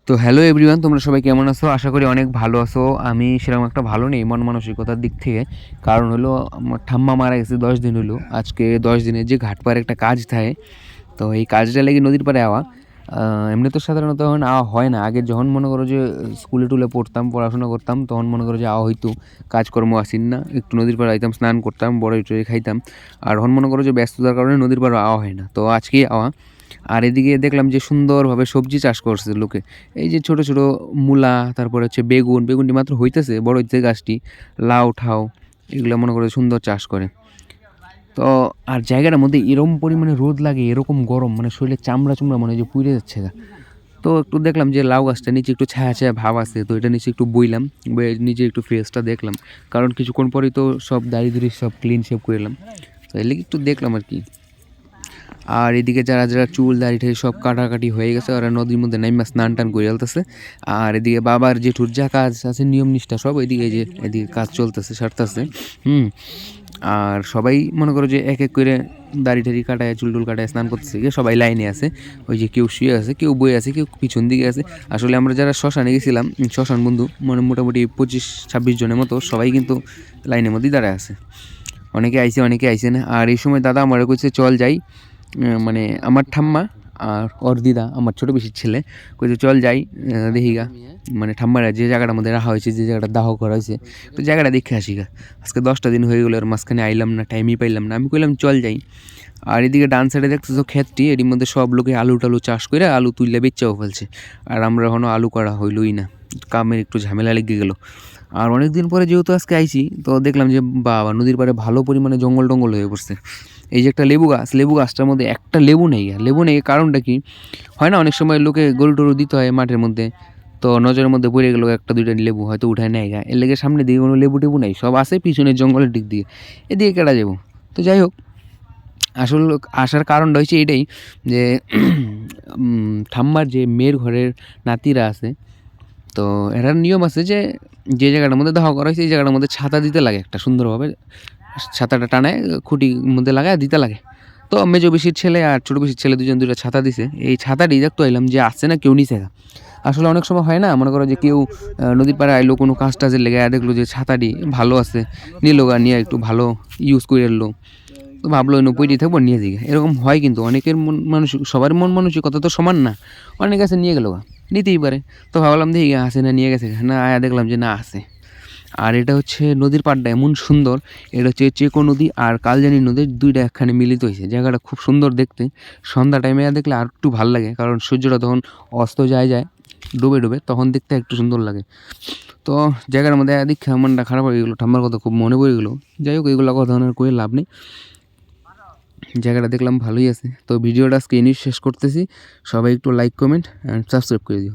তো hello everyone, তোমরা সবাই কেমন আছো? আশা করি অনেক ভালো আছো। আমি সেরকম একটা ভালো নেই মন মানসিকতার দিক থেকে। কারণ হলো আমার ঠাম্মা মারা গেছে 10 দিন হলো। আজকে 10 দিনের যে ঘাট পাড়ে একটা কাজ থাকে, তো এই কাজটা লেগে নদীর পাড়ে আওয়া। এমনি তো সাধারণত এখন আওয়া হয় না। আগে যখন মনে করো যে স্কুলে টুলে পড়তাম, পড়াশোনা করতাম, তখন মনে করো যে আওয়া হইতো। কাজকর্ম আসিন না, একটু নদীর পাড়ে আইতাম, স্নান করতাম, বড় টড়ি খাইতাম। আর এখন মনে করো যে ব্যস্ততার কারণে নদীর পাড়ে আওয়া হয় না। তো আজকেই আওয়া। আর এদিকে দেখলাম যে সুন্দরভাবে সবজি চাষ করছে লোকে। এই যে ছোট ছোট মূলা, তারপরে হচ্ছে বেগুনটি মাত্র হইতেছে, বড় হইতেছে গাছটি। লাউ ঠাউ এগুলো মনে করে সুন্দর চাষ করে। তো আর জায়গাটার মধ্যে এরকম পরিমাণে রোদ লাগে, এরকম গরম, মানে শরীরে চামড়া চুমড়া মনে হয় যে পুড়ে যাচ্ছে গা। তো একটু দেখলাম যে লাউ গাছটা নিচে একটু ছায়া ছায়া ভাব আছে, তো এটা নিচে একটু বইলাম, বয়ে নিচে একটু ফেসটা দেখলাম। কারণ কিছুক্ষণ পরেই তো সব দাড়ি সব ক্লিন শেভ করে এলাম। তো এর লিগে একটু দেখলাম আর কি। আর এদিকে যারা যারা চুল দাড়ি ঠাড়ি সব কাটাকাটি হয়ে গেছে, ওরা নদীর মধ্যে নাইমা স্নান টান করে আলতেছে। আর এদিকে বাবার জেঠুর যা কাজ আছে নিয়ম নিষ্ঠা সব এদিকে যে এদিকে কাজ চলতেছে, সারতেছে। আর সবাই মনে করো যে এক এক করে দাড়ি টাড়ি কাটায়, চুল টুল কাটায় স্নান করতেছে, সবাই লাইনে আছে। ওই যে কেউ শুয়ে আছে, কেউ বয়ে আছে, কেউ পিছন দিকে আছে। আসলে আমরা যারা শ্মশানে গেছিলাম, শ্মশান বন্ধু মানে মোটামুটি 25-26 জনের মতো, সবাই কিন্তু লাইনের মধ্যেই দাঁড়ায় আছে। অনেকে আইছে, অনেকে আইছে না। আর এই সময় দাদা আমার কইছে চল যাই, মানে আমার ঠাম্মা আর ওর দিদা, আমার ছোটো পিসির ছেলে, কইছে চল যাই দেখি গা, মানে ঠাম্মারা যে জায়গাটার মধ্যে রাখা হয়েছে, যে জায়গাটা দাহ করা হয়েছে, তো জায়গাটা দেখে আসি গা। আজকে 10টা দিন হয়ে গেলো, আর মাঝখানে আইলাম না, টাইমই পাইলাম না। আমি কইলাম চল যাই। আর এদিকে ডান সাইডে দেখতেছো ক্ষেতটি, এর মধ্যে সব লোকে আলু টালু চাষ করে আলু তুললে বেচাও ফেলছে। আর আমরা এখনও আলু করা হইলই না, কামের একটু ঝামেলা লেগে গেলো। আর অনেক দিন পরে যেহেতু আজকে আইছি, তো দেখলাম যে বাবা নদীর পাড়ে ভালো পরিমাণে জঙ্গল টঙ্গল হয়ে পড়ছে। এই যে একটা লেবু গাছটার মধ্যে একটা লেবু নেই, কারণটা কি হয় না, অনেক সময় লোকে গরু টরু দিতে হয় মাঠের মধ্যে, তো নজরের মধ্যে পড়ে গেলো একটা দুইটা লেবু, হয়তো উঠায় নেয় গা। এর লেগে সামনে দিকে কোনো লেবু টেবু নেই, সব আছে পিছনের জঙ্গলের দিক দিয়ে, এদিকে কেটা যাবো। তো যাই হোক, আসল আসার কারণটা হচ্ছে এটাই যে ঠাম্মার যে মেয়ের ঘরের নাতিরা আছে, তো এটার নিয়ম আছে যে যে জায়গাটার মধ্যে দাহ করা হয়েছে এই জায়গাটার মধ্যে ছাতা দিতে লাগে, একটা সুন্দরভাবে ছাতাটা টানায় খুঁটির মধ্যে লাগায় দিতে লাগে। তো মেজো বেশির ছেলে আর ছোটো বেশির ছেলে দুজন দুটো ছাতা দিছে। এই ছাতাটি দেখতে এলাম যে আসছে না, কেউ নিছে না। আসলে অনেক সময় হয় না, মনে করো যে কেউ নদীর পাড়ে আইলো কোনো কাজ টাজের লেগে, দেখলো যে ছাতাটি ভালো আছে, নিল গা, নিয়ে একটু ভালো ইউজ করে এলো, তো ভাবলো পইটি থাকবো নিয়ে যাই। এরকম হয় কিন্তু অনেকের মন মানসিক, সবার মন মানসিকতা তো সমান না। অনেক আছে নিয়ে গেলো গা, নিতেই পারে। তো ভাবলাম দেখি আসে না, নিয়ে গেছে না, আয়া দেখলাম যে না আসে। আর এটা হচ্ছে নদীর পাড়টা এমন সুন্দর, এটা হচ্ছে চেকো নদী আর কালজানি নদীর দুইটা একখানে মিলিত হয়েছে। জায়গাটা খুব সুন্দর দেখতে। সন্ধ্যা টাইমে দেখলে আর একটু ভালো লাগে, কারণ সূর্যটা তখন অস্ত যায় ডুবে ডুবে, তখন দেখতে একটু সুন্দর লাগে। তো জায়গার মধ্যে দেখে মনটা খারাপ হয়ে গেলো, ঠাম্মার কথা খুব মনে পড়ে গেলো। যাই হোক, এগুলো কথা করে লাভ নেই। জায়গাটা দেখলাম ভালোই আছে। তো ভিডিওটা আজকে শেষ করতেছি। সবাই একটু লাইক কমেন্ট অ্যান্ড সাবস্ক্রাইব করে দিও।